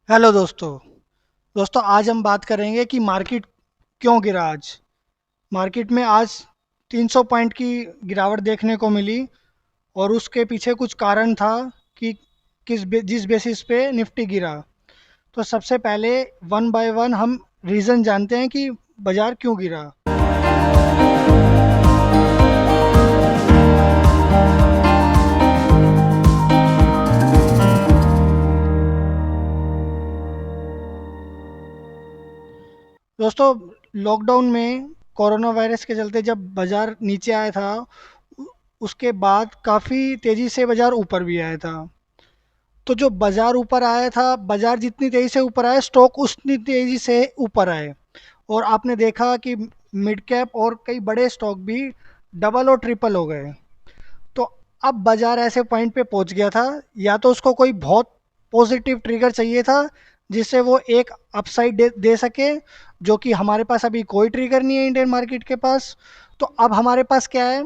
Hello दोस्तों। आज हम बात करेंगे कि मार्केट क्यों गिरा आज। मार्केट में आज 300 पॉइंट की गिरावट देखने को मिली और उसके पीछे कुछ कारण था कि जिस बेसिस पे निफ्टी गिरा। तो सबसे पहले वन बाय वन हम रीज़न जानते हैं कि बाज़ार क्यों गिरा। दोस्तों, लॉकडाउन में कोरोना वायरस के चलते जब बाज़ार नीचे आया था, उ- उसके बाद काफ़ी तेज़ी से बाज़ार ऊपर भी आया था। तो जो बाजार ऊपर आया था, बाजार जितनी तेजी से ऊपर आया, स्टॉक उतनी तेजी से ऊपर आए। और आपने देखा कि मिड कैप और कई बड़े स्टॉक भी डबल और ट्रिपल हो गए। तो अब बाजार ऐसे पॉइंट पे पहुंच गया था, या तो उसको कोई बहुत पॉजिटिव ट्रिगर चाहिए था जिससे वो एक अपसाइड दे सके, जो कि हमारे पास अभी कोई ट्रिगर नहीं है इंडियन मार्केट के पास। तो अब हमारे पास क्या है,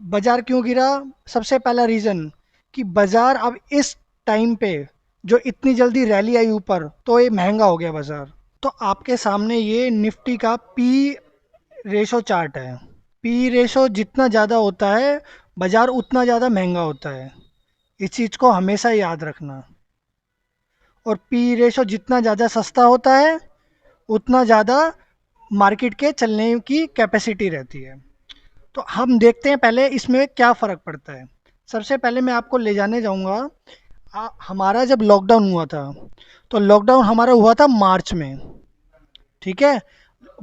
बाजार क्यों गिरा? सबसे पहला रीज़न कि बाजार अब इस टाइम पे जो इतनी जल्दी रैली आई ऊपर, तो ये महंगा हो गया बाजार। तो आपके सामने ये निफ्टी का पी रेशो चार्ट है। पी रेशो जितना ज़्यादा होता है, बाजार उतना ज़्यादा महंगा होता है। इस चीज़ को हमेशा याद रखना। और पी रेशो जितना ज़्यादा सस्ता होता है, उतना ज़्यादा मार्केट के चलने की कैपेसिटी रहती है। तो हम देखते हैं पहले इसमें क्या फ़र्क पड़ता है। सबसे पहले मैं आपको ले जाने जाऊंगा, हमारा जब लॉकडाउन हुआ था, तो लॉकडाउन हमारा हुआ था मार्च में। ठीक है।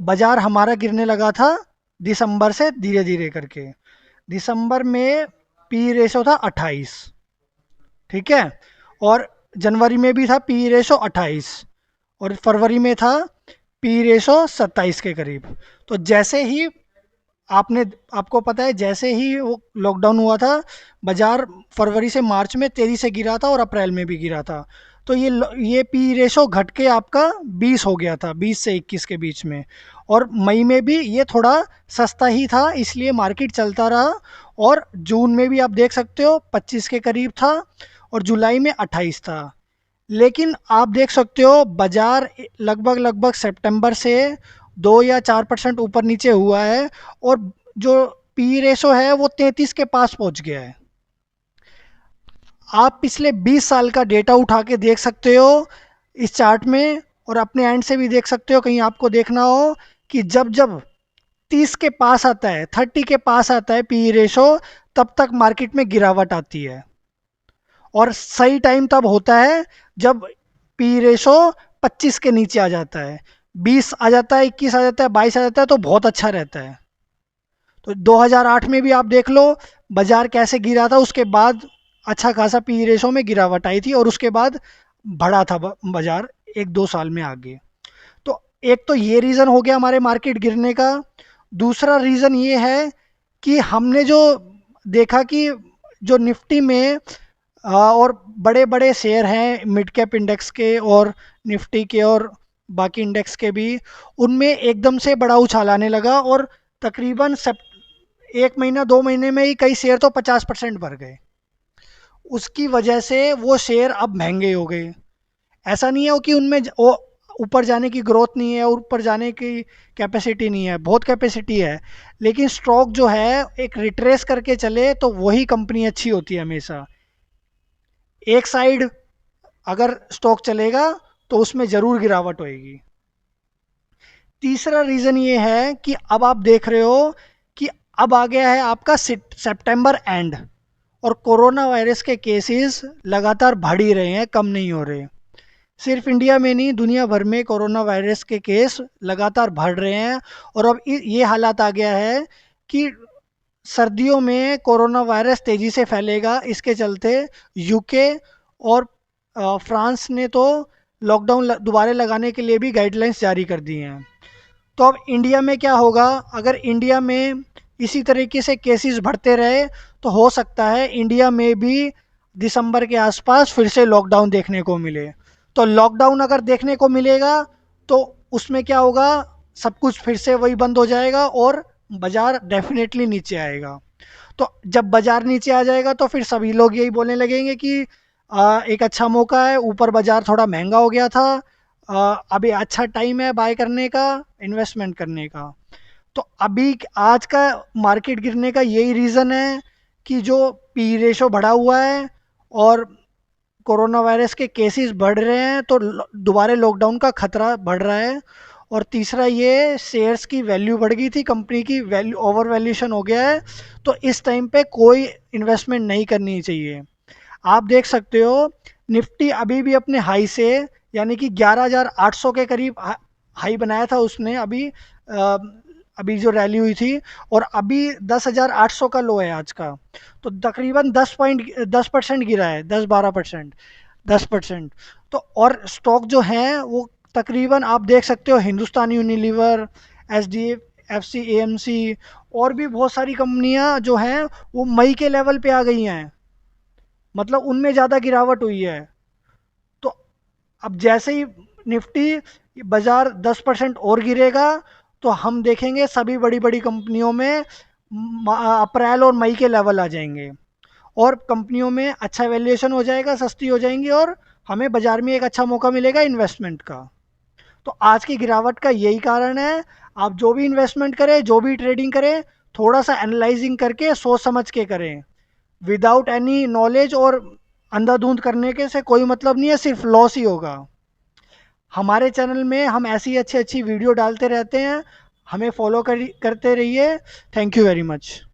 बाजार हमारा गिरने लगा था दिसंबर से धीरे धीरे करके। दिसंबर में पी रेशो था 28। ठीक है। और जनवरी में भी था पी रेशो 28। और फरवरी में था पी रेशो 27 के करीब। तो जैसे ही आपने आपको पता है, जैसे ही वो लॉकडाउन हुआ था, बाजार फरवरी से मार्च में तेजी से गिरा था और अप्रैल में भी गिरा था। तो ये पी रेशो घट के आपका 20 हो गया था, 20 से 21 के बीच में। और मई में भी ये थोड़ा सस्ता ही था, इसलिए मार्केट चलता रहा। और जून में भी आप देख सकते हो 25 के करीब था, और जुलाई में 28 था। लेकिन आप देख सकते हो बाजार लगभग लगभग सितंबर से 2 या 4% ऊपर नीचे हुआ है। और जो पी रेशो है वो 33 के पास पहुंच गया है। आप पिछले 20 साल का डेटा उठा के देख सकते हो इस चार्ट में, और अपने एंड से भी देख सकते हो, कहीं आपको देखना हो कि जब जब 30 के पास आता है, 30 के पास आता है पी रेशो, तब तक मार्केट में गिरावट आती है। और सही टाइम तब होता है जब पी रेशो 25 के नीचे आ जाता है। 20 आ जाता है, 21 आ जाता है, 22 आ जाता है, तो बहुत अच्छा रहता है। तो 2008 में भी आप देख लो बाजार कैसे गिरा था, उसके बाद अच्छा खासा पी रेशो में गिरावट आई थी, और उसके बाद बढ़ा था बाजार 1 2 साल में आगे। तो एक तो ये रीज़न हो गया हमारे मार्केट गिरने का। दूसरा रीज़न ये है कि हमने जो देखा कि जो निफ्टी में और बड़े बड़े शेयर हैं मिड कैप इंडेक्स के और निफ्टी के और बाकी इंडेक्स के भी, उनमें एकदम से बड़ा उछाल आने लगा। और तकरीबन सब 1 महीना 2 महीने में ही कई शेयर तो 50% बढ़ गए। उसकी वजह से वो शेयर अब महंगे हो गए। ऐसा नहीं है कि उनमें वो ऊपर जाने की ग्रोथ नहीं है और ऊपर जाने की कैपेसिटी नहीं है, बहुत कैपेसिटी है। लेकिन स्टॉक जो है एक रिट्रेस करके चले तो वही कंपनी अच्छी होती है हमेशा। एक साइड अगर स्टॉक चलेगा तो उसमें ज़रूर गिरावट होएगी। तीसरा रीज़न ये है कि अब आप देख रहे हो कि अब आ गया है आपका सितंबर एंड, और कोरोना वायरस के केसेस लगातार बढ़ ही रहे हैं, कम नहीं हो रहे। सिर्फ इंडिया में नहीं, दुनिया भर में कोरोना वायरस के केस लगातार बढ़ रहे हैं। और अब ये हालात आ गया है कि सर्दियों में कोरोना वायरस तेज़ी से फैलेगा। इसके चलते यूके और फ्रांस ने तो लॉकडाउन दोबारा लगाने के लिए भी गाइडलाइंस जारी कर दी हैं। तो अब इंडिया में क्या होगा? अगर इंडिया में इसी तरीके से केसेस बढ़ते रहे, तो हो सकता है इंडिया में भी दिसंबर के आसपास फिर से लॉकडाउन देखने को मिले। तो लॉकडाउन अगर देखने को मिलेगा, तो उसमें क्या होगा, सब कुछ फिर से वही बंद हो जाएगा और बाजार डेफिनेटली नीचे आएगा। तो जब बाजार नीचे आ जाएगा तो फिर सभी लोग यही बोलने लगेंगे कि एक अच्छा मौका है, ऊपर बाजार थोड़ा महंगा हो गया था, अभी अच्छा टाइम है बाय करने का, इन्वेस्टमेंट करने का। तो अभी आज का मार्केट गिरने का यही रीज़न है कि जो पी रेशो बढ़ा हुआ है और कोरोना वायरस के केसेस बढ़ रहे हैं, तो दोबारा लॉकडाउन का खतरा बढ़ रहा है। और तीसरा ये शेयर्स की वैल्यू बढ़ गई थी, कंपनी की वैल्यू ओवर वैल्यूएशन हो गया है। तो इस टाइम पे कोई इन्वेस्टमेंट नहीं करनी चाहिए। आप देख सकते हो निफ्टी अभी भी अपने हाई से, यानी कि 11,800 के करीब हाई बनाया था उसने अभी, अभी जो रैली हुई थी, और अभी 10,800 का लो है आज का। तो तकरीबन 10% गिरा है, 10-12%, 10%। तो और स्टॉक जो हैं वो तकरीबन आप देख सकते हो, Hindustan Unilever, H D F C, A M C, और भी बहुत सारी कंपनियां जो हैं वो मई के लेवल पे आ गई हैं, मतलब उनमें ज़्यादा गिरावट हुई है। तो अब जैसे ही निफ्टी बाजार 10% और गिरेगा, तो हम देखेंगे सभी बड़ी बड़ी कंपनियों में अप्रैल और मई के लेवल आ जाएंगे, और कंपनियों में अच्छा वैल्यूएशन हो जाएगा, सस्ती हो जाएंगी, और हमें बाजार में एक अच्छा मौका मिलेगा इन्वेस्टमेंट का। तो आज की गिरावट का यही कारण है। आप जो भी इन्वेस्टमेंट करें, जो भी ट्रेडिंग करें, थोड़ा सा एनालाइजिंग करके सोच समझ के करें। विदाउट एनी नॉलेज और अंधाधुंध करने के से कोई मतलब नहीं है, सिर्फ लॉस ही होगा। हमारे चैनल में हम ऐसी अच्छी अच्छी वीडियो डालते रहते हैं, हमें फॉलो करते रहिए। Thank you very much.